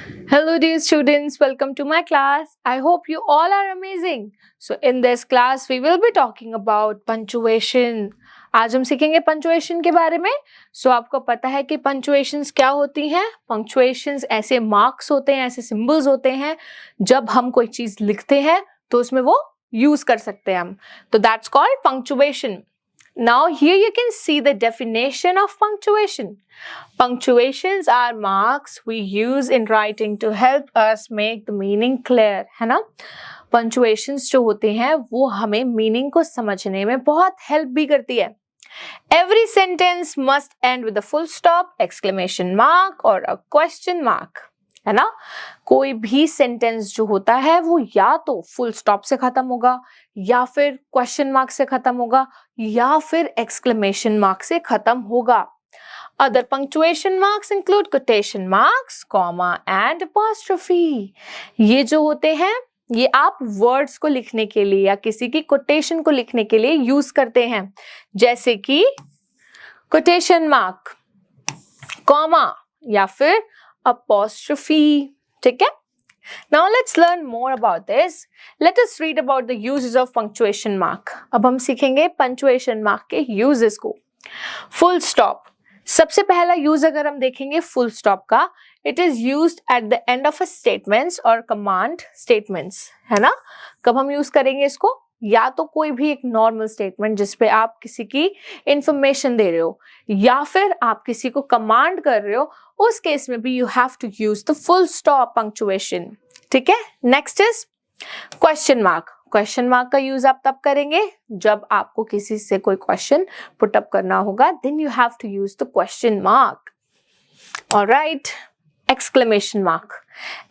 Hello, dear students. Welcome to my class. I hope you all are amazing. So, in this class, we will be talking about punctuation. आज हम सीखेंगे punctuation के बारे में. आपको पता है कि पंचुएशंस क्या होती हैं? पंचुएशंस ऐसे मार्क्स होते हैं, ऐसे सिंबल्स होते हैं, जब हम कोई चीज लिखते हैं तो उसमें वो यूज कर सकते हैं हम. तो that's called punctuation. Now here you can see the definition of punctuation. Punctuations are marks we use in writing to help us make the meaning clear, है ना? Punctuations जो होते हैं वो हमें meaning को समझने में बहुत help भी करती है. Every sentence must end with a full stop, exclamation mark or a question mark. है ना? कोई भी सेंटेंस जो होता है वो या तो फुल स्टॉप से खत्म होगा, या फिर क्वेश्चन मार्क से खत्म होगा, या फिर एक्सक्लेमेशन मार्क से खत्म होगा. Other punctuation marks include quotation marks, comma and apostrophe. ये जो होते हैं ये आप वर्ड्स को लिखने के लिए या किसी की कोटेशन को लिखने के लिए यूज करते हैं, जैसे कि कोटेशन मार्क, कॉमा या फिर apostrophe. ठीक है? Now let's learn more about this. Let us read about the uses of punctuation mark. अब हम सीखेंगे punctuation mark के uses को. Full stop. सबसे पहला यूज अगर हम देखेंगे फुल स्टॉप का, it is used at the end of a statements और कमांड स्टेटमेंट्स, है ना? कब हम यूज करेंगे इसको? या तो कोई भी एक नॉर्मल स्टेटमेंट जिसपे आप किसी की इंफॉर्मेशन दे रहे हो, या फिर आप किसी को कमांड कर रहे हो, उस केस में भी you have to use the full stop punctuation. ठीक है? Next is question mark. Question mark का यूज आप तब करेंगे जब आपको किसी से कोई क्वेश्चन पुट अप करना होगा, then you have to use the question mark. Alright. Exclamation mark.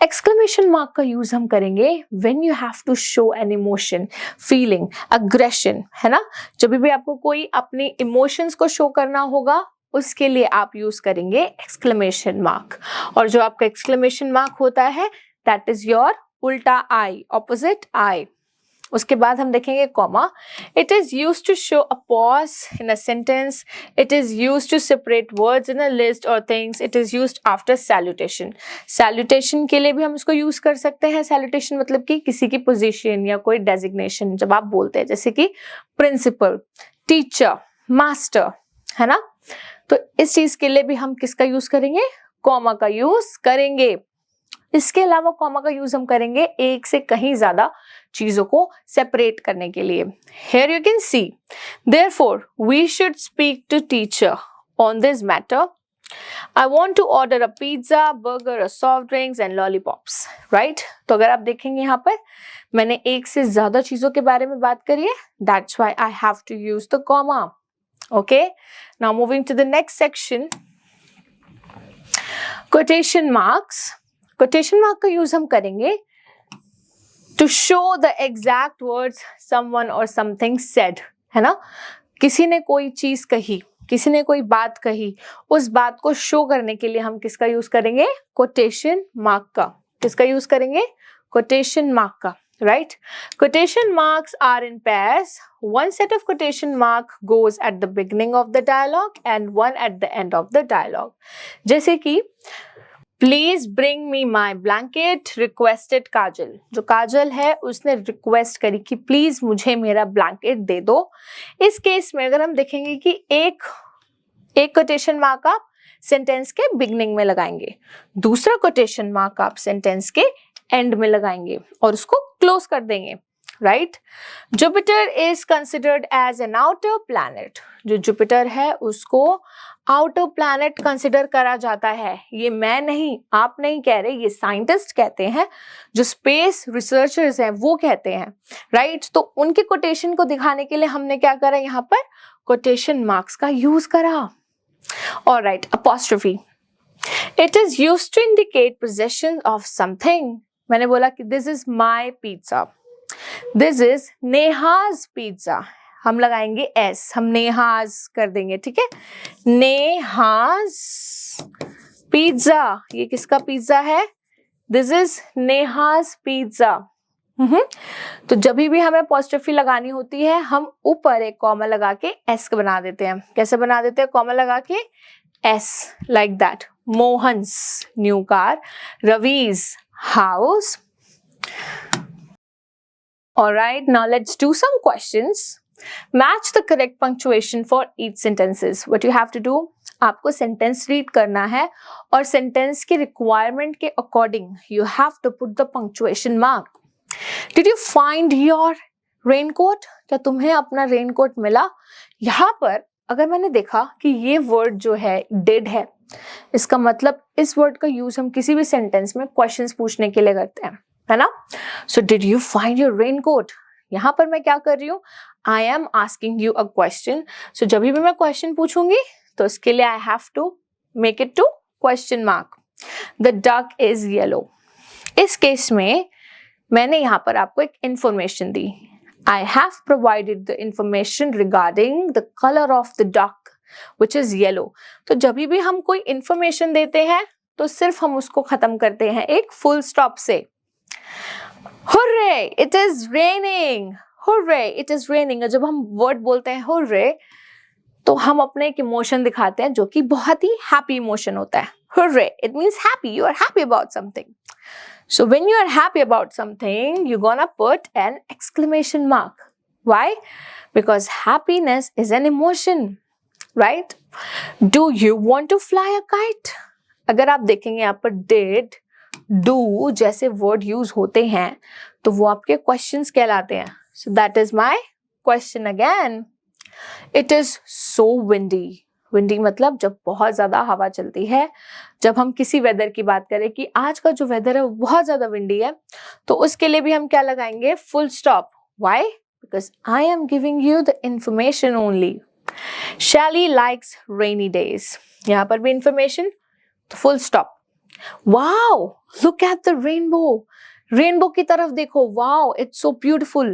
Exclamation mark का यूज हम करेंगे when you have to show an emotion, feeling, aggression, है ना? जब भी आपको कोई अपने इमोशंस को शो करना होगा उसके लिए आप यूज करेंगे एक्सक्लेमेशन मार्क. और जो आपका एक्सक्लेमेशन मार्क होता है दैट इज योर उल्टा आई, ऑपोजिट आई. उसके बाद हम देखेंगे comma. It is use to show a pause in a sentence. It is use to separate words in a list और things. It is use after salutation. Salutation के लिए भी हम इसको यूज कर सकते हैं. सैल्यूटेशन मतलब कि किसी की पोजीशन या कोई डेजिग्नेशन जब आप बोलते हैं, जैसे कि प्रिंसिपल, टीचर, मास्टर, है ना? तो इस चीज के लिए भी हम किसका यूज करेंगे? कॉमा का यूज करेंगे. इसके अलावा कॉमा का यूज हम करेंगे एक से कहीं ज्यादा चीजों को सेपरेट करने के लिए. Here you can see. Therefore, we should speak to teacher on this matter. I want to order a pizza, burger, a soft drinks and lollipops. Right? तो अगर आप देखेंगे यहाँ पर मैंने एक से ज्यादा चीजों के बारे में बात करी है. That's why I have to use the comma. Okay? Now moving to the next section. Quotation marks. Quotation mark का यूज हम करेंगे to show the exact words someone or something said, है ना? किसी ने कोई चीज कही, किसी ने कोई बात कही, उस बात को शो करने के लिए हम किसका यूज करेंगे? कोटेशन मार्क का. किसका यूज करेंगे? कोटेशन मार्क का. Right? Quotation marks are in pairs. One set of quotation mark goes at the beginning of the dialogue and one at the end of the dialogue. जैसे कि please bring me my blanket, requested Kajal. जो काजल है उसने request करी कि please मुझे मेरा blanket दे दो. इस केस में अगर हम देखेंगे कि एक कोटेशन मार्क आप सेंटेंस के बिगनिंग में लगाएंगे, दूसरा कोटेशन मार्क आप सेंटेंस के एंड में लगाएंगे और उसको क्लोज कर देंगे. Right? Jupiter is considered as an outer planet. जो जुपिटर है उसको आउटर प्लैनेट कंसिडर करा जाता है. ये मैं नहीं, आप नहीं कह रहे, ये साइंटिस्ट कहते हैं, जो स्पेस रिसर्चर्स हैं वो कहते हैं. राइट? तो उनके कोटेशन को दिखाने के लिए हमने क्या करा? यहाँ पर कोटेशन मार्क्स का यूज करा. Alright. Apostrophe. It is used to indicate possession of something. मैंने बोला कि this is my pizza, this is Neha's pizza. हम लगाएंगे एस, हम नेहाज कर देंगे. ठीक है? नेहाज पिज्जा. ये किसका पिज्जा है? This is Neha's pizza. तो जब भी हमें अपॉस्ट्रोफी लगानी होती है हम ऊपर एक कॉमा लगा के एस बना देते हैं. कैसे बना देते हैं? कॉमा लगा के S like that. Mohan's new car, Ravi's house. Alright, now let's do some questions. Match the correct punctuation for each sentences. What you have to do, आपको सेंटेंस रीड करना है और सेंटेंस के रिक्वायरमेंट के according you have to put the punctuation mark. Did you find your raincoat? क्या तुम्हें अपना raincoat मिला? यहाँ पर अगर मैंने देखा कि ये वर्ड जो है डिड है, इसका मतलब इस वर्ड का यूज हम किसी भी सेंटेंस में क्वेश्चंस पूछने के लिए करते हैं, है ना. So did you find your raincoat? यहाँ पर मैं क्या कर रही हूँ, I am asking you a question. So जब भी मैं क्वेश्चन पूछूंगी तो इसके लिए I have to make it to question mark. The duck is yellow. इस केस में मैंने यहाँ पर आपको एक इंफॉर्मेशन दी. I have provided the information regarding the colour of the duck which is yellow. तो जब भी हम कोई इंफॉर्मेशन देते हैं तो सिर्फ हम उसको खत्म करते हैं एक फुल स्टॉप से. Hooray! It is raining. Hooray! It is raining. जब हम वर्ड बोलते हैं hooray, तो हम अपने एक इमोशन दिखाते हैं जो कि बहुत ही हैप्पी इमोशन होता है. Hooray! It means happy. You are happy about something. So when you are happy about something, you're gonna put an exclamation mark. Why? Because happiness is an emotion, right? Do you want to fly a kite? अगर आप देखेंगे यहाँ पर did, do जैसे word use होते हैं तो वो आपके क्वेश्चंस कहलाते हैं. So that is my question again. It is so windy. Windy मतलब जब बहुत ज्यादा हवा चलती है. जब हम किसी वेदर की बात करें कि आज का जो वेदर है वो बहुत ज्यादा विंडी है, तो उसके लिए भी हम क्या लगाएंगे, full stop. Why? Because I am giving you the information only. शैली लाइक्स रेनी डेज. यहाँ पर भी इंफॉर्मेशन, तो full stop. Wow, look at the rainbow. Rainbow की तरफ देखो. Wow, it's so beautiful.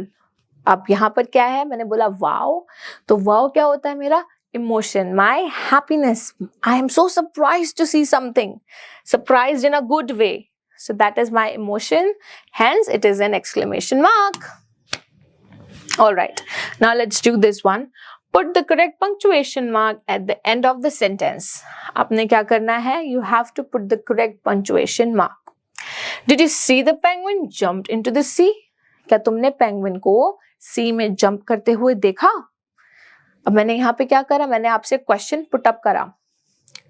अब यहाँ पर क्या है, मैंने बोला wow, तो wow क्या होता है, मेरा emotion, my happiness. I am so surprised to see something. Surprised in a good way. So that is my emotion. Hence, it is an exclamation mark. All right. Now let's do this one. Put the correct punctuation mark at the end of the sentence. आपने क्या करना है? You have to put the correct punctuation mark. Did you see the penguin jumped into the sea? क्या तुमने penguin को सी में jump करते हुए देखा? अब मैंने यहाँ पे क्या करा, मैंने आपसे क्वेश्चन पुट अप करा.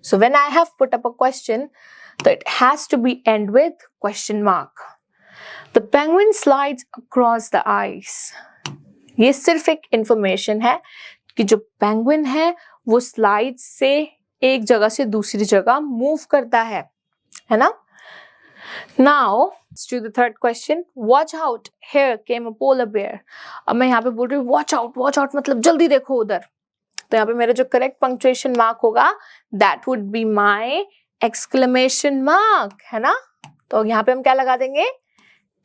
So when I have put up a question, so it has to be end with question mark. The penguin slides across the ice. ये सिर्फ एक इंफॉर्मेशन है कि जो पेंगुइन है वो स्लाइड से एक जगह से दूसरी जगह मूव करता है ना. Now to the third question. Watch out, here came a polar bear. अब मैं यहाँ पे बोल रही हूँ watch out मतलब जल्दी देखो उधर. तो यहाँ पे मेरा जो करेक्ट पंक्चुएशन मार्क होगा that would be my exclamation mark, है ना. तो यहाँ पे हम क्या लगा देंगे,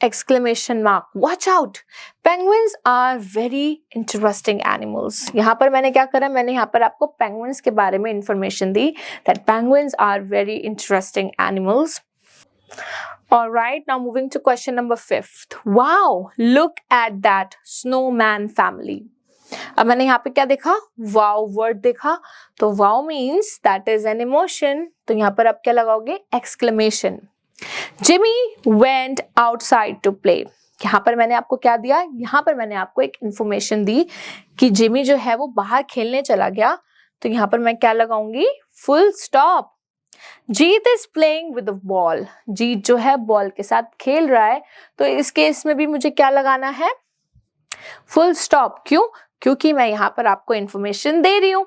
exclamation mark. Watch out, penguins are very interesting animals. यहाँ पर मैंने क्या करा, मैंने यहाँ पर आपको penguins के बारे में information the that penguins are very interesting animals. All right, now moving to question number 5. Wow, look at that snowman family. अब मैंने यहाँ पे क्या देखा, wow word देखा, तो wow means that is an emotion. तो यहाँ पर आप क्या लगाओगे, exclamation. Jimmy went outside to play. यहाँ पर मैंने आपको क्या दिया, यहाँ पर मैंने आपको एक इंफॉर्मेशन दी कि जिमी जो है वो बाहर खेलने चला गया. तो यहाँ पर मैं क्या लगाऊंगी, full stop. Jeet is playing with the ball. Jeet जो है बॉल के साथ खेल रहा है, तो इस केस में भी मुझे क्या लगाना है, फुल स्टॉप. क्यों? क्योंकि मैं यहाँ पर आपको इंफॉर्मेशन दे रही हूँ.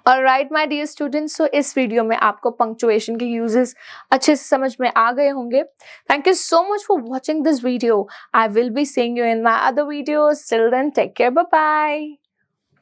Alright, my dear students, so इस वीडियो में आपको पंक्चुएशन के यूजेस अच्छे से समझ में आ गए होंगे. Thank you so much for watching this video. I will be seeing you in my other videos. Till then, take care. Bye bye.